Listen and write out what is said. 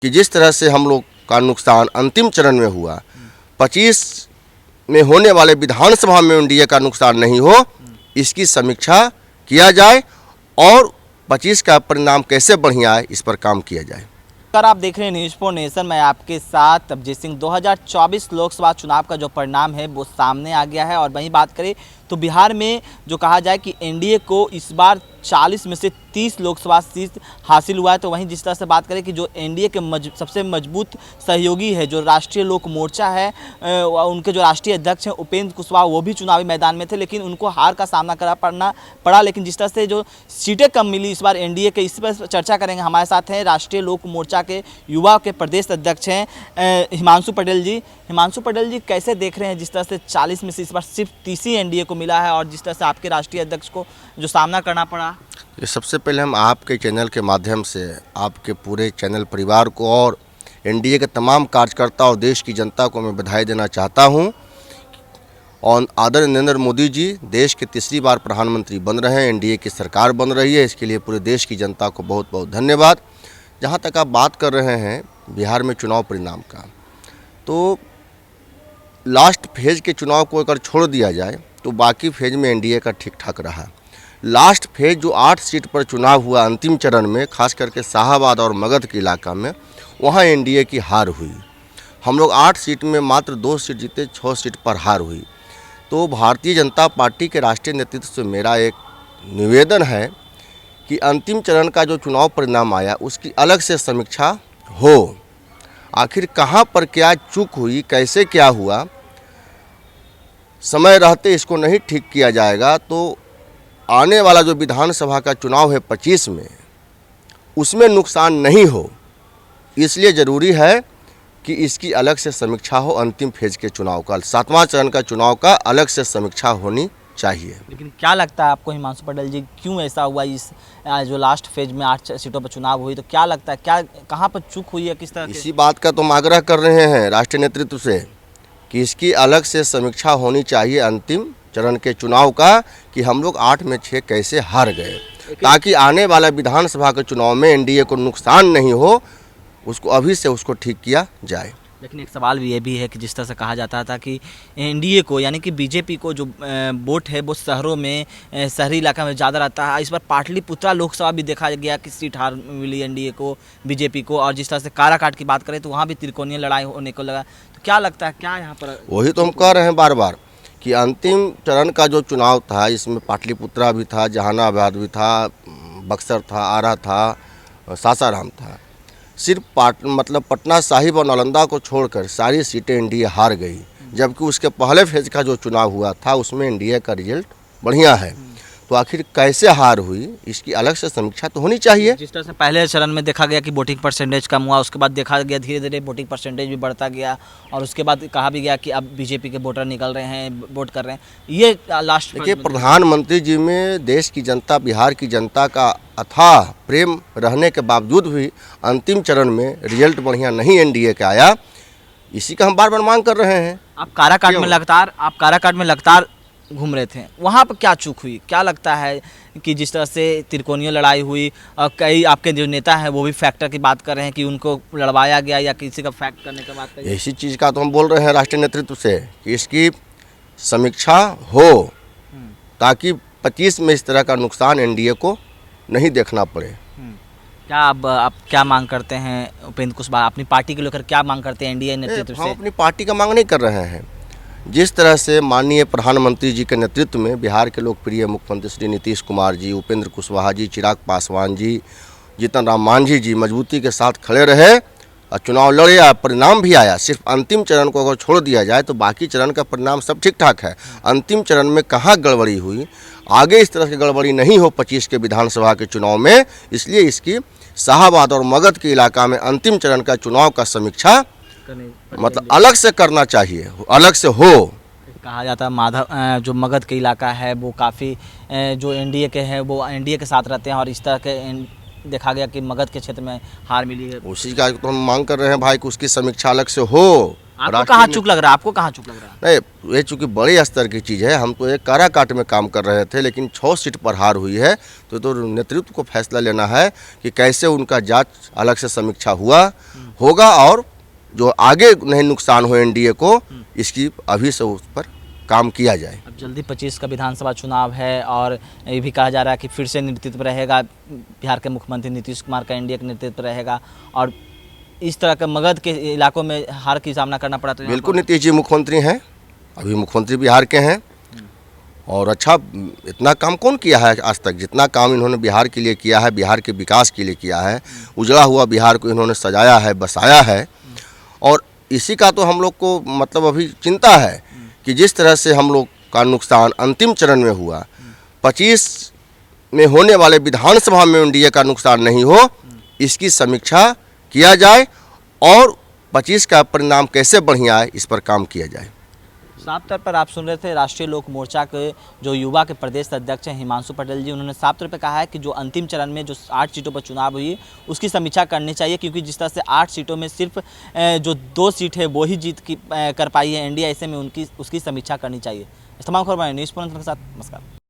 कि जिस तरह से हम लोग का नुकसान अंतिम चरण में हुआ, 25 में होने वाले विधानसभा में एनडीए का नुकसान नहीं हो, इसकी समीक्षा किया जाए और 25 का परिणाम कैसे बढ़िया आए इस पर काम किया जाए। सर, आप देख रहे हैं न्यूज़ फॉर नेशन, मैं आपके साथ अभिजीत सिंह। 2024 लोकसभा चुनाव का जो परिणाम है वो सामने आ गया है और वहीं बात करें तो बिहार में जो कहा जाए कि एनडीए को इस बार 40 में से 30 लोकसभा सीट हासिल हुआ है। तो वहीं जिस तरह से बात करें कि जो एनडीए के सबसे मजबूत सहयोगी है, जो राष्ट्रीय लोक मोर्चा है, उनके जो राष्ट्रीय अध्यक्ष हैं उपेंद्र कुशवाहा, वो भी चुनावी मैदान में थे, लेकिन उनको हार का सामना करना पड़ा। लेकिन जिस तरह से जो सीटें कम मिली इस बार एनडीए के, इस पर चर्चा करेंगे। हमारे साथ हैं राष्ट्रीय लोक मोर्चा के युवा के प्रदेश अध्यक्ष हैं हिमांशु पटेल जी। हिमांशु पटेल जी, कैसे देख रहे हैं जिस तरह से 40 में से इस बार सिर्फ 30 ही एनडीए को मिला है और जिस तरह से आपके राष्ट्रीय अध्यक्ष को जो सामना करना पड़ा? ये सबसे पहले हम आपके चैनल के माध्यम से आपके पूरे चैनल परिवार को और एनडीए के तमाम कार्यकर्ता और देश की जनता को मैं बधाई देना चाहता हूं। और आदरणीय नरेंद्र मोदी जी देश के तीसरी बार प्रधानमंत्री बन रहे हैं, एनडीए की सरकार बन रही है, इसके लिए पूरे देश की जनता को बहुत बहुत धन्यवाद। जहां तक आप बात कर रहे हैं बिहार में चुनाव परिणाम का, तो लास्ट फेज के चुनाव को अगर छोड़ दिया जाए तो बाकी फेज में एनडीए का ठीक ठाक रहा। लास्ट फेज जो 8 सीट पर चुनाव हुआ अंतिम चरण में, खास करके शाहाबाद और मगध के इलाका में, वहाँ एनडीए की हार हुई। हम लोग 8 सीट में मात्र 2 सीट जीते, 6 सीट पर हार हुई। तो भारतीय जनता पार्टी के राष्ट्रीय नेतृत्व से मेरा एक निवेदन है कि अंतिम चरण का जो चुनाव परिणाम आया उसकी अलग से समीक्षा हो। आखिर कहाँ पर क्या चूक हुई, कैसे क्या हुआ, समय रहते इसको नहीं ठीक किया जाएगा तो आने वाला जो विधानसभा का चुनाव है 25 में, उसमें नुकसान नहीं हो। इसलिए ज़रूरी है कि इसकी अलग से समीक्षा हो। अंतिम फेज के चुनाव का, 7वां चरण का चुनाव का अलग से समीक्षा होनी चाहिए। लेकिन क्या लगता है आपको हिमांशु पटेल जी, क्यों ऐसा हुआ? इस जो लास्ट फेज में 8 सीटों पर चुनाव हुई, तो क्या लगता है क्या कहाँ पर चूक हुई है, किस तरह? इसी बात का तो हम आग्रह कर रहे हैं राष्ट्रीय नेतृत्व से कि इसकी अलग से समीक्षा होनी चाहिए अंतिम चरण के चुनाव का, कि हम लोग 8 में 6 कैसे हार गए, ताकि आने वाला विधानसभा के चुनाव में एनडीए को नुकसान नहीं हो, उसको अभी से उसको ठीक किया जाए। लेकिन एक सवाल भी ये भी है कि जिस तरह से कहा जाता था कि एनडीए को, यानी कि बीजेपी को जो वोट है वो शहरों में, शहरी इलाका में ज़्यादा रहता है। इस बार पाटलिपुत्रा लोकसभा भी देखा गया कि सीट हार मिली एनडीए को, बीजेपी को। और जिस तरह से काराकाट की बात करें तो वहाँ भी त्रिकोणीय लड़ाई होने को लगा। तो क्या लगता है क्या यहाँ पर? वही तो हम कह रहे हैं बार बार कि अंतिम चरण का जो चुनाव था इसमें पाटलिपुत्रा भी था, जहानाबाद भी था, बक्सर था, आरा था, सासाराम था। सिर्फ पटना साहिब और नालंदा को छोड़कर सारी सीटें एनडीए हार गई, जबकि उसके पहले फेज का जो चुनाव हुआ था उसमें एनडीए का रिजल्ट बढ़िया है। तो आखिर कैसे हार हुई, इसकी अलग से समीक्षा तो होनी चाहिए। जिस तरह से पहले चरण में देखा गया कि वोटिंग परसेंटेज कम हुआ, उसके बाद देखा गया धीरे धीरे वोटिंग परसेंटेज भी बढ़ता गया और उसके बाद कहा भी गया कि अब बीजेपी के वोटर निकल रहे हैं, वोट कर रहे हैं। ये लास्ट देखिए, प्रधानमंत्री जी में देश की जनता, बिहार की जनता का अथाह प्रेम रहने के बावजूद भी अंतिम चरण में रिजल्ट बढ़िया नहीं एनडीए का आया। इसी का हम बार बार मांग कर रहे हैं। आप काराकाट में लगातार घूम रहे थे, वहाँ पर क्या चूक हुई? क्या लगता है कि जिस तरह से त्रिकोणीय लड़ाई हुई और कई आपके जो नेता हैं वो भी फैक्टर की बात कर रहे हैं कि उनको लड़वाया गया या किसी का फैक्ट करने की बात कर रहे हैं? इसी चीज़ का तो हम बोल रहे हैं राष्ट्रीय नेतृत्व से कि इसकी समीक्षा हो, ताकि 25 में इस तरह का नुकसान एनडीए को नहीं देखना पड़े। क्या आप क्या मांग करते हैं उपेंद्र कुशवाहा, अपनी पार्टी के लेकर क्या मांग करते हैं एनडीए नेतृत्व से? हम अपनी पार्टी का मांग नहीं कर रहे हैं। जिस तरह से माननीय प्रधानमंत्री जी के नेतृत्व में बिहार के लोकप्रिय मुख्यमंत्री श्री नीतीश कुमार जी, उपेंद्र कुशवाहा जी, चिराग पासवान जी, जीतन राम मांझी जी मजबूती के साथ खड़े रहे और चुनाव लड़े, परिणाम भी आया। सिर्फ अंतिम चरण को अगर छोड़ दिया जाए तो बाकी चरण का परिणाम सब ठीक ठाक है। अंतिम चरण में कहाँ गड़बड़ी हुई, आगे इस तरह की गड़बड़ी नहीं हो 25 के विधानसभा के चुनाव में, इसलिए इसकी शाहाबाद और मगध के इलाका में अंतिम चरण का चुनाव का समीक्षा अलग से करना चाहिए, अलग से हो। कहा जाता है जो मगध के इलाका है वो काफ़ी जो एनडीए के हैं वो एनडीए के साथ रहते हैं और इस तरह के देखा गया कि मगध के क्षेत्र में हार मिली है। उसी का तो हम मांग कर रहे हैं भाई कि उसकी समीक्षा अलग से हो। आपको कहाँ चूक लग रहा है? आपको कहाँ चूक लग रहा है? नहीं, ये चूँकि बड़े स्तर की चीज़ है। हम तो एक काराकाट में काम कर रहे थे, लेकिन 6 सीट पर हार हुई है। तो नेतृत्व को फैसला लेना है कि कैसे उनका जांच अलग से समीक्षा हुआ होगा और जो आगे नहीं नुकसान हो एनडीए को, इसकी अभी से उस पर काम किया जाए। अब जल्दी 25 का विधानसभा चुनाव है और ये भी कहा जा रहा है कि फिर से नेतृत्व रहेगा, बिहार के मुख्यमंत्री नीतीश कुमार का एनडीए का नेतृत्व रहेगा और इस तरह के मगध के इलाकों में हार की सामना करना पड़ा। तो यहाँ बिल्कुल पर- नीतीश जी मुख्यमंत्री हैं, अभी मुख्यमंत्री बिहार के हैं और अच्छा इतना काम कौन किया है आज तक, जितना काम इन्होंने बिहार के लिए किया है, बिहार के विकास के लिए किया है, उजड़ा हुआ बिहार को इन्होंने सजाया है, बसाया है। और इसी का तो हम लोग को मतलब अभी चिंता है कि जिस तरह से हम लोग का नुकसान अंतिम चरण में हुआ, 25 में होने वाले विधानसभा में एनडीए का नुकसान नहीं हो, इसकी समीक्षा किया जाए और 25 का परिणाम कैसे बढ़िया है इस पर काम किया जाए। साफ तौर पर आप सुन रहे थे राष्ट्रीय लोक मोर्चा के जो युवा के प्रदेश अध्यक्ष हैं हिमांशु पटेल जी। उन्होंने साफ तौर पर कहा है कि जो अंतिम चरण में जो 8 सीटों पर चुनाव हुई उसकी समीक्षा करनी चाहिए, क्योंकि जिस तरह से 8 सीटों में सिर्फ जो 2 सीट है वो ही जीत की कर पाई है एनडीए, ऐसे में उसकी समीक्षा करनी चाहिए। इस तमाम खबर न्यूज़ पॉइंट के साथ नमस्कार।